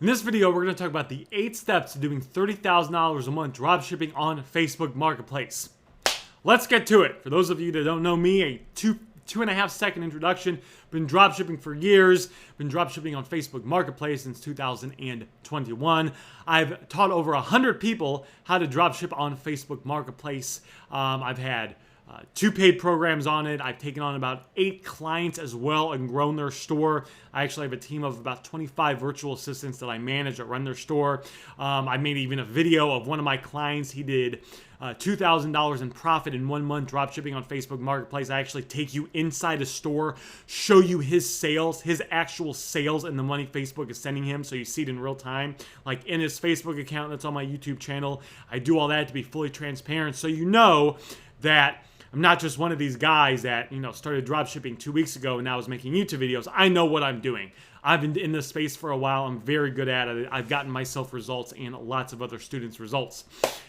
In this video, we're going to talk about the 8 steps to doing $30,000 a month dropshipping on Facebook Marketplace. Let's get to it. For those of you that don't know me, a two and a half second introduction. Been dropshipping for years. Been dropshipping on Facebook Marketplace since 2021. I've taught over 100 people how to dropship on Facebook Marketplace. I've had 2 paid programs on it. I've taken on about 8 clients as well and grown their store. I actually have a team of about 25 virtual assistants that I manage that run their store. I made even a video of one of my clients. He did $2,000 in profit in 1 month dropshipping on Facebook Marketplace. I actually take you inside a store, show you his sales, his actual sales, and the money Facebook is sending him, so you see it in real time, like in his Facebook account that's on my YouTube channel. I do all that to be fully transparent, so you know that I'm not just one of these guys that, started dropshipping 2 weeks ago and now is making YouTube videos. I know what I'm doing. I've been in this space for a while. I'm very good at it. I've gotten myself results and lots of other students results.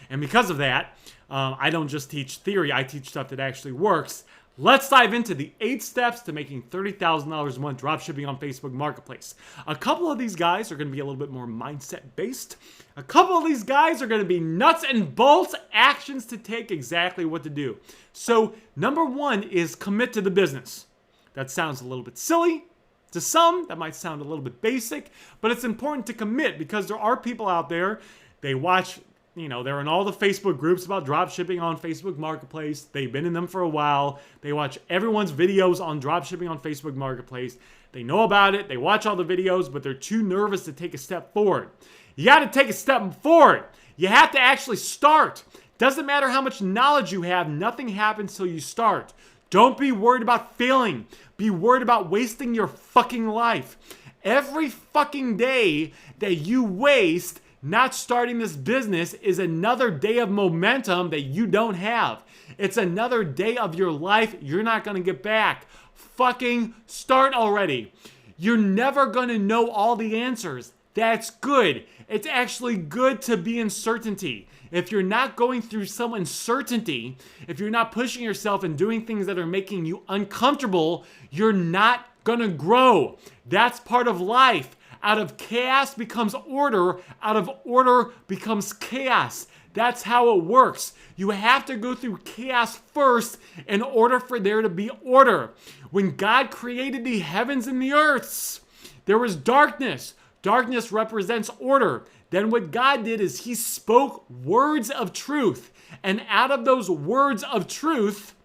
And because of that, I don't just teach theory. I teach stuff that actually works. Let's dive into the 8 steps to making $30,000 a month dropshipping on Facebook Marketplace. A couple of these guys are going to be a little bit more mindset based. A couple of these guys are going to be nuts and bolts actions to take, exactly what to do. So number 1 is commit to the business. That sounds a little bit silly. To some, that might sound a little bit basic, but it's important to commit because there are people out there, they watch, they're in all the Facebook groups about dropshipping on Facebook Marketplace. They've been in them for a while. They watch everyone's videos on dropshipping on Facebook Marketplace. They know about it. They watch all the videos, but they're too nervous to take a step forward. You got to take a step forward. You have to actually start. Doesn't matter how much knowledge you have. Nothing happens till you start. Don't be worried about failing. Be worried about wasting your fucking life. Every fucking day that you waste not starting this business is another day of momentum that you don't have. It's another day of your life you're not going to get back. Fucking start already. You're never going to know all the answers. That's good. It's actually good to be in certainty. If you're not going through some uncertainty, if you're not pushing yourself and doing things that are making you uncomfortable, you're not gonna grow. That's part of life. Out of chaos becomes order. Out of order becomes chaos. That's how it works. You have to go through chaos first in order for there to be order. When God created the heavens and the earths, there was darkness. Darkness represents order. Then what God did is he spoke words of truth. And out of those words of truth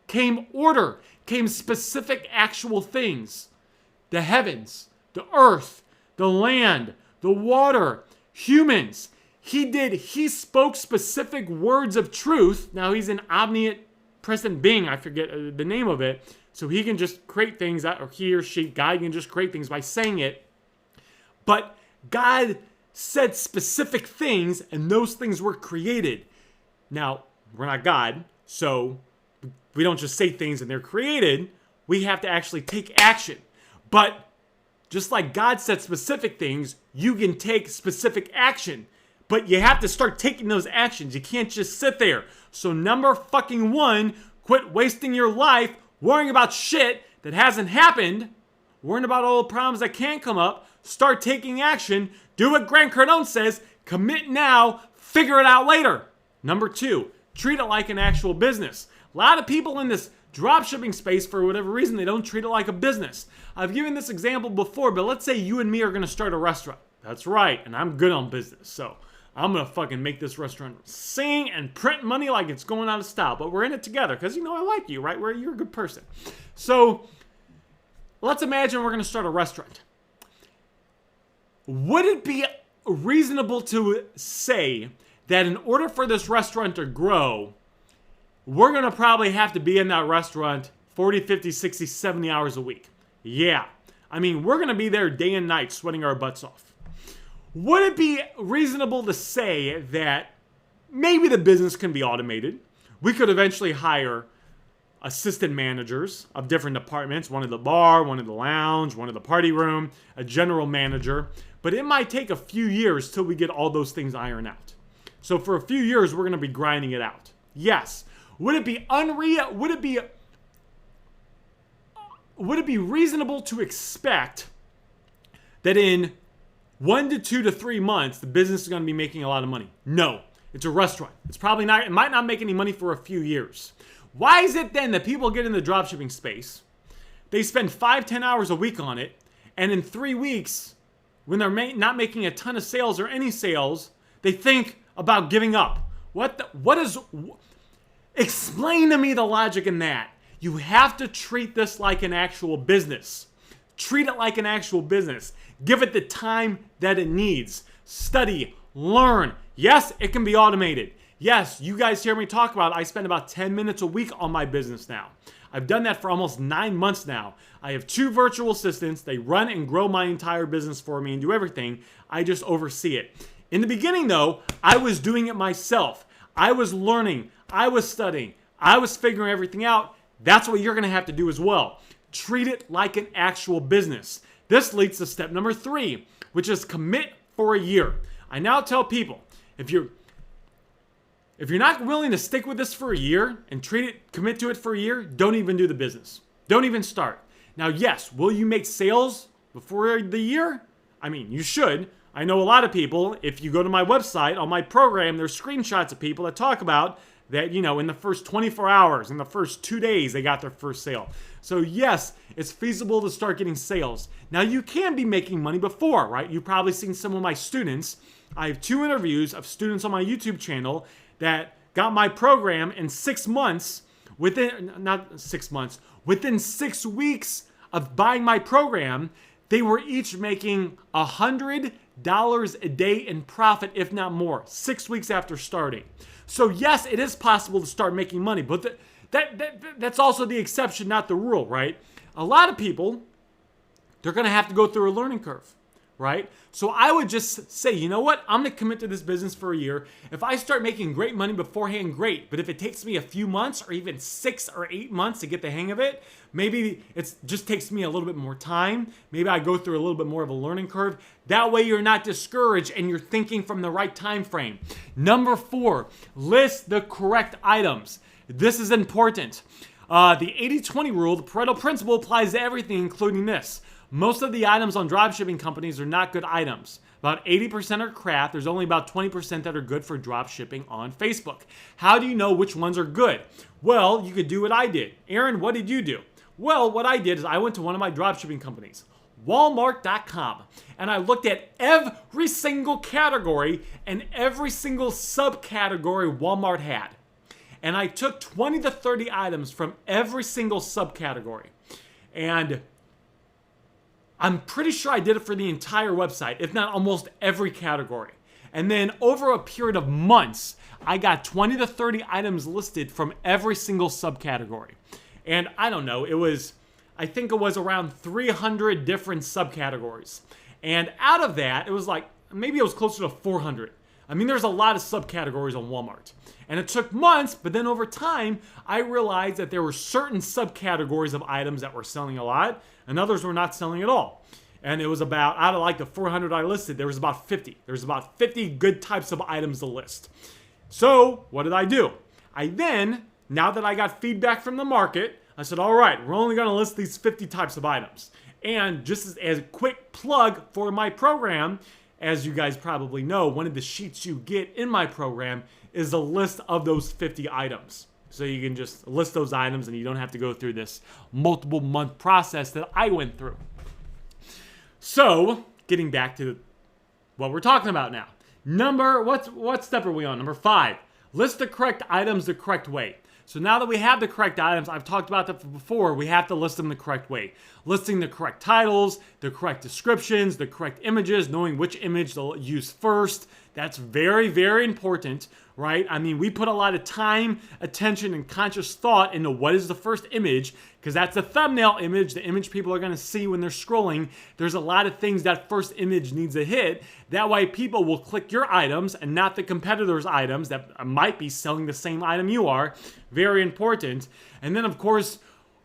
came order, came specific actual things. The heavens, the earth, the land, the water, humans. He spoke specific words of truth. Now he's an omnipresent being. I forget the name of it. So he can just create things, or he or she, God can just create things by saying it. But God said specific things, and those things were created. Now, we're not God, so we don't just say things and they're created. We have to actually take action. But just like God said specific things, you can take specific action. But you have to start taking those actions. You can't just sit there. So number fucking 1, quit wasting your life worrying about shit that hasn't happened, worrying about all the problems that can't come up. Start taking action. Do what Grant Cardone says. Commit now. Figure it out later. Number 2, treat it like an actual business. A lot of people in this dropshipping space, for whatever reason, they don't treat it like a business. I've given this example before, but let's say you and me are going to start a restaurant. That's right, and I'm good on business, so I'm going to fucking make this restaurant sing and print money like it's going out of style. But we're in it together because, I like you, right? You're a good person. So let's imagine we're going to start a restaurant. Would it be reasonable to say that in order for this restaurant to grow, we're going to probably have to be in that restaurant 40, 50, 60, 70 hours a week? Yeah. We're going to be there day and night sweating our butts off. Would it be reasonable to say that maybe the business can be automated? We could eventually hire assistant managers of different departments, one at the bar, one at the lounge, one at the party room, a general manager. But it might take a few years till we get all those things ironed out. So for a few years, we're going to be grinding it out. Yes. Would it be reasonable to expect that in 1 to 2 to 3 months, the business is going to be making a lot of money. No, it's a restaurant. It's probably not, it might not make any money for a few years. Why is it then that people get in the dropshipping space, they spend 5-10 hours a week on it, and in 3 weeks, when they're not making a ton of sales or any sales, they think about giving up? Explain to me the logic in that. You have to treat this like an actual business. Treat it like an actual business. Give it the time that it needs. Study, learn. Yes, it can be automated. Yes, you guys hear me talk about it. I spend about 10 minutes a week on my business now. I've done that for almost 9 months now. I have 2 virtual assistants. They run and grow my entire business for me and do everything. I just oversee it. In the beginning, though, I was doing it myself. I was learning. I was studying. I was figuring everything out. That's what you're going to have to do as well. Treat it like an actual business. This leads to step number 3, which is commit for a year. I now tell people, if you're not willing to stick with this for a year and commit to it for a year, don't even do the business. Don't even start. Now, yes, will you make sales before the year? I mean, you should. I know a lot of people, if you go to my website, on my program, there's screenshots of people that talk about that, in the first 24 hours, in the first 2 days, they got their first sale. So yes, it's feasible to start getting sales. Now, you can be making money before, right? You've probably seen some of my students. I have 2 interviews of students on my YouTube channel that got my program in 6 months, within 6 weeks of buying my program, they were each making $100 a day in profit, if not more, 6 weeks after starting. So yes, it is possible to start making money, but that's also the exception, not the rule, right? A lot of people, they're going to have to go through a learning curve, right? So I would just say, you know what? I'm going to commit to this business for a year. If I start making great money beforehand, great. But if it takes me a few months or even 6 or 8 months to get the hang of it, maybe it just takes me a little bit more time. Maybe I go through a little bit more of a learning curve. That way you're not discouraged and you're thinking from the right time frame. Number 4, list the correct items. This is important. The 80-20 rule, the Pareto principle, applies to everything, including this. Most of the items on dropshipping companies are not good items. About 80% are crap. There's only about 20% that are good for dropshipping on Facebook. How do you know which ones are good? Well, you could do what I did. Aaron, what did you do? Well, what I did is I went to one of my dropshipping companies, Walmart.com, and I looked at every single category and every single subcategory Walmart had. And I took 20 to 30 items from every single subcategory. And I'm pretty sure I did it for the entire website, if not almost every category. And then over a period of months, I got 20 to 30 items listed from every single subcategory. And I don't know, I think it was around 300 different subcategories. And out of that, maybe it was closer to 400. I mean, there's a lot of subcategories on Walmart. And it took months, but then over time, I realized that there were certain subcategories of items that were selling a lot, and others were not selling at all. And it was about, out of the 400 I listed, there was about 50. There's about 50 good types of items to list. So, what did I do? I then, now that I got feedback from the market, I said, all right, we're only gonna list these 50 types of items. And just as a quick plug for my program, as you guys probably know, one of the sheets you get in my program is a list of those 50 items. So you can just list those items and you don't have to go through this multiple month process that I went through. So, getting back to what we're talking about now. What step are we on? Number 5, list the correct items the correct way. So now that we have the correct items, I've talked about that before, we have to list them the correct way. Listing the correct titles, the correct descriptions, the correct images, knowing which image to use first. That's very, very important, right? I mean, we put a lot of time, attention, and conscious thought into what is the first image, because that's the thumbnail image, the image people are going to see when they're scrolling. There's a lot of things that first image needs to hit. That way people will click your items and not the competitor's items that might be selling the same item you are. Very important. And then, of course,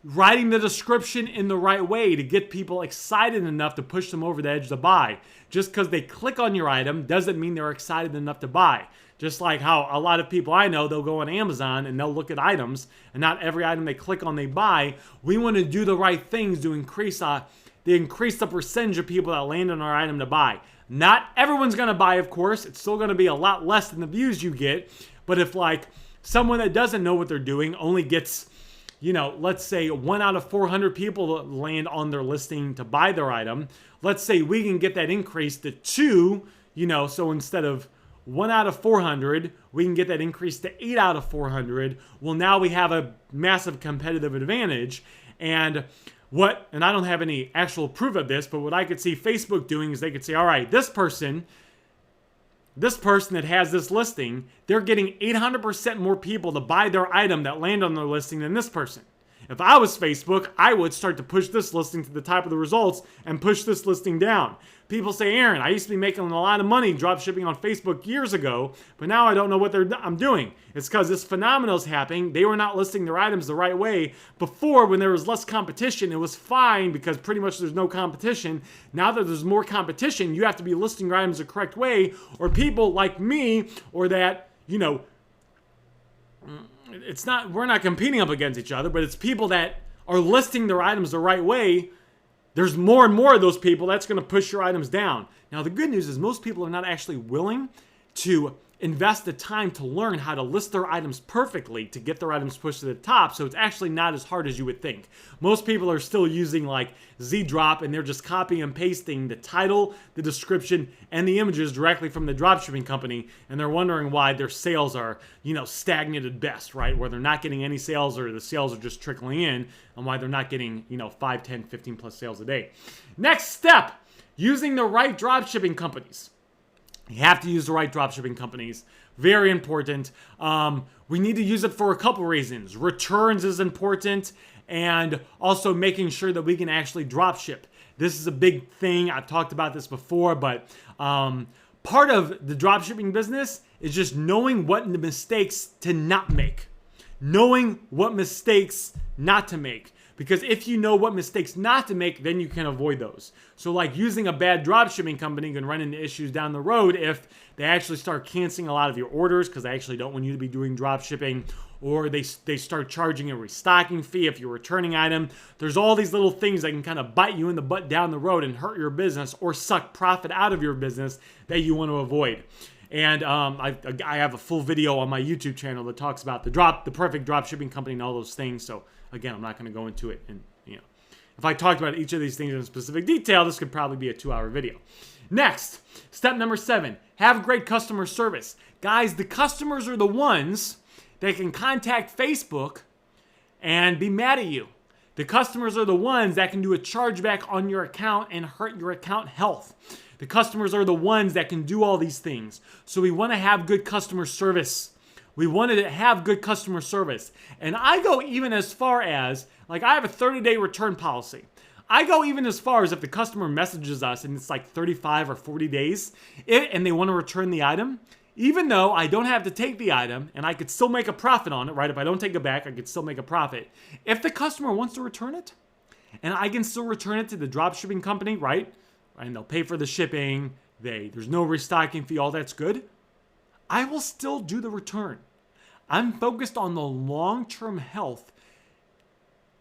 writing the description in the right way to get people excited enough to push them over the edge to buy. Just because they click on your item doesn't mean they're excited enough to buy. Just like how a lot of people I know, they'll go on Amazon and they'll look at items, and not every item they click on they buy. We want to do the right things to increase the percentage of people that land on our item to buy. Not everyone's going to buy, of course. It's still going to be a lot less than the views you get. But if like someone that doesn't know what they're doing only gets, let's say 1 out of 400 people land on their listing to buy their item, let's say we can get that increased to 2, so instead of 1 out of 400, we can get that increased to 8 out of 400. Well, now we have a massive competitive advantage. And I don't have any actual proof of this, but what I could see Facebook doing is they could say, all right, this person that has this listing, they're getting 800% more people to buy their item that land on their listing than this person. If I was Facebook, I would start to push this listing to the top of the results and push this listing down. People say, Aaron, I used to be making a lot of money drop shipping on Facebook years ago, but now I don't know what I'm doing. It's because this phenomenon is happening. They were not listing their items the right way. Before, when there was less competition, it was fine because pretty much there's no competition. Now that there's more competition, you have to be listing your items the correct way, or people like me, or that, we're not competing up against each other, but it's people that are listing their items the right way. There's more and more of those people that's going to push your items down. Now, the good news is most people are not actually willing to invest the time to learn how to list their items perfectly to get their items pushed to the top. So it's actually not as hard as you would think. Most people are still using like Z-Drop, and they're just copying and pasting the title, the description, and the images directly from the dropshipping company. And they're wondering why their sales are, stagnant at best, right? Where they're not getting any sales, or the sales are just trickling in, and why they're not getting, 5, 10, 15 plus sales a day. Next step, using the right dropshipping companies. You have to use the right dropshipping companies. Very important. We need to use it for a couple reasons. Returns is important, and also making sure that we can actually dropship. This is a big thing. I've talked about this before, but part of the dropshipping business is just knowing what mistakes to not make. Knowing what mistakes not to make. Because if you know what mistakes not to make, then you can avoid those. So like using a bad dropshipping company can run into issues down the road if they actually start canceling a lot of your orders because they actually don't want you to be doing dropshipping, or they start charging a restocking fee if you're returning item. There's all these little things that can kind of bite you in the butt down the road and hurt your business or suck profit out of your business that you want to avoid. And I have a full video on my YouTube channel that talks about the perfect dropshipping company and all those things. So again, I'm not going to go into it. And if I talked about each of these things in specific detail, this could probably be a 2-hour video. Next, step number 7, have great customer service. Guys, the customers are the ones that can contact Facebook and be mad at you. The customers are the ones that can do a chargeback on your account and hurt your account health. The customers are the ones that can do all these things. So we want to have good customer service. We wanted to have good customer service. And I go even as far as, like I have a 30-day return policy. I go even as far as if the customer messages us and it's like 35 or 40 days and they want to return the item, even though I don't have to take the item and I could still make a profit on it, right? If I don't take it back, I could still make a profit. If the customer wants to return it and I can still return it to the dropshipping company, right? And they'll pay for the shipping, there's no restocking fee, all that's good. I will still do the return. I'm focused on the long-term health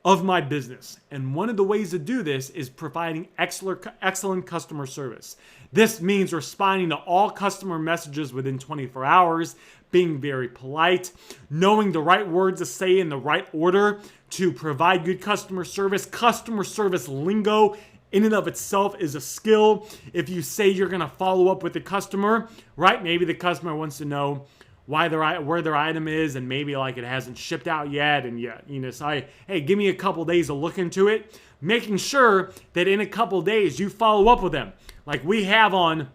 of my business. And one of the ways to do this is providing excellent customer service. This means responding to all customer messages within 24 hours, being very polite, knowing the right words to say in the right order to provide good customer service. Customer service lingo in and of itself is a skill. If you say you're going to follow up with the customer, right? Maybe the customer wants to know where their item is, and maybe like it hasn't shipped out yet, and say, hey, give me a couple days to look into it. Making sure that in a couple days you follow up with them. Like we have on,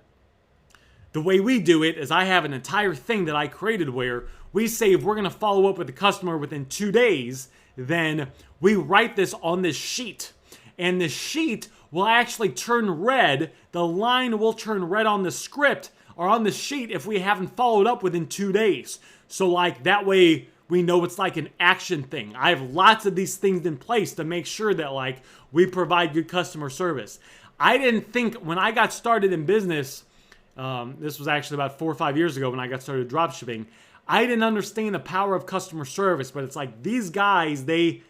the way we do it is I have an entire thing that I created where we say if we're going to follow up with the customer within 2 days, then we write this on this sheet. And the sheet will actually turn red. The line will turn red on the script or on the sheet if we haven't followed up within 2 days. So like that way we know it's like an action thing. I have lots of these things in place to make sure that like we provide good customer service. I didn't think when I got started in business, this was actually about 4 or 5 years ago when I got started dropshipping, I didn't understand the power of customer service, but it's like these guys, they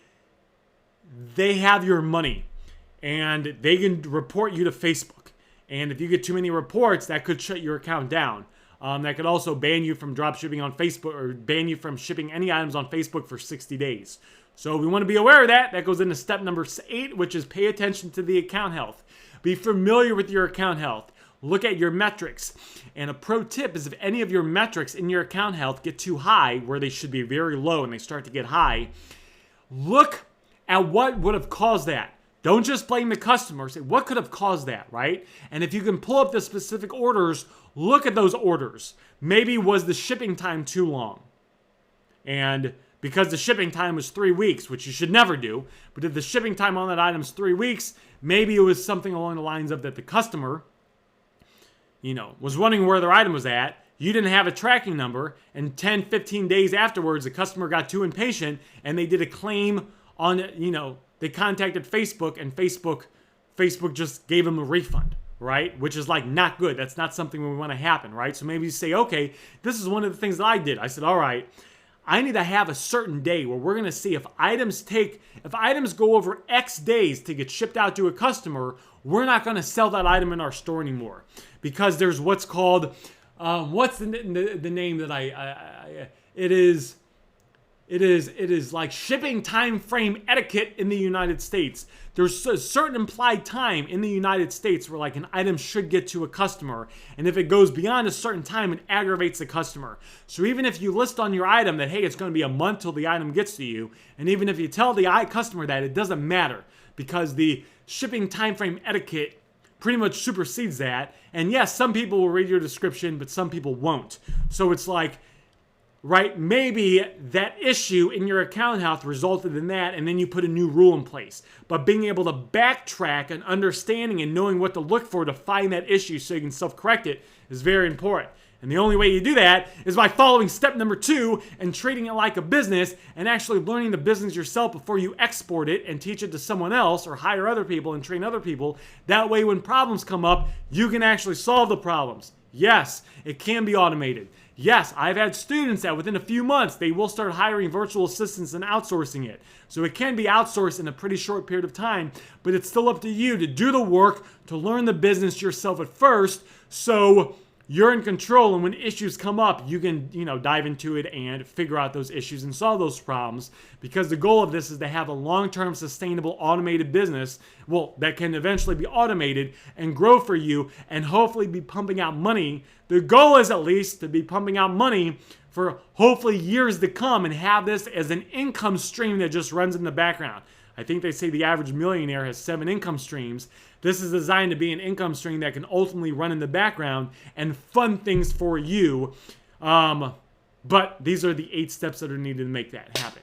have your money and they can report you to Facebook. And if you get too many reports, that could shut your account down. That could also ban you from dropshipping on Facebook, or ban you from shipping any items on Facebook for 60 days. So we want to be aware of that. That goes into step number 8, which is pay attention to the account health. Be familiar with your account health. Look at your metrics. And a pro tip is if any of your metrics in your account health get too high, where they should be very low and they start to get high, look at what would have caused that. Don't just blame the customer. Say, what could have caused that, right? And if you can pull up the specific orders, look at those orders. Maybe was the shipping time too long? And because the shipping time was 3 weeks, which you should never do, but if the shipping time on that item is 3 weeks, maybe it was something along the lines of that the customer, was wondering where their item was at. You didn't have a tracking number, and 10, 15 days afterwards, the customer got too impatient and they did a claim on, they contacted Facebook, and Facebook just gave them a refund, right? Which is like not good. That's not something we want to happen, right? So maybe you say, okay, this is one of the things that I did. I said, all right, I need to have a certain day where we're going to see if items go over X days to get shipped out to a customer, we're not going to sell that item in our store anymore, because there's what's called, what's the name that it is like shipping time frame etiquette in the United States. There's a certain implied time in the United States where like an item should get to a customer. And if it goes beyond a certain time, it aggravates the customer. So even if you list on your item that, hey, it's going to be a month till the item gets to you, and even if you tell the customer that, it doesn't matter, because the shipping time frame etiquette pretty much supersedes that. And yes, some people will read your description, but some people won't. So it's like, right, maybe that issue in your account health resulted in that, and then you put a new rule in place. But being able to backtrack and understanding and knowing what to look for to find that issue so you can self-correct it is very important. And the only way you do that is by following step number 2 and treating it like a business, and actually learning the business yourself before you export it and teach it to someone else, or hire other people and train other people. That way when problems come up, you can actually solve the problems. Yes, it can be automated. Yes, I've had students that within a few months, they will start hiring virtual assistants and outsourcing it. So it can be outsourced in a pretty short period of time, but it's still up to you to do the work, to learn the business yourself at first, so you're in control, and when issues come up, you can, dive into it and figure out those issues and solve those problems, because the goal of this is to have a long-term, sustainable, automated business, that can eventually be automated and grow for you and hopefully be pumping out money. The goal is at least to be pumping out money for hopefully years to come and have this as an income stream that just runs in the background. I think they say the average millionaire has 7 income streams. This is designed to be an income stream that can ultimately run in the background and fund things for you. But these are the 8 steps that are needed to make that happen.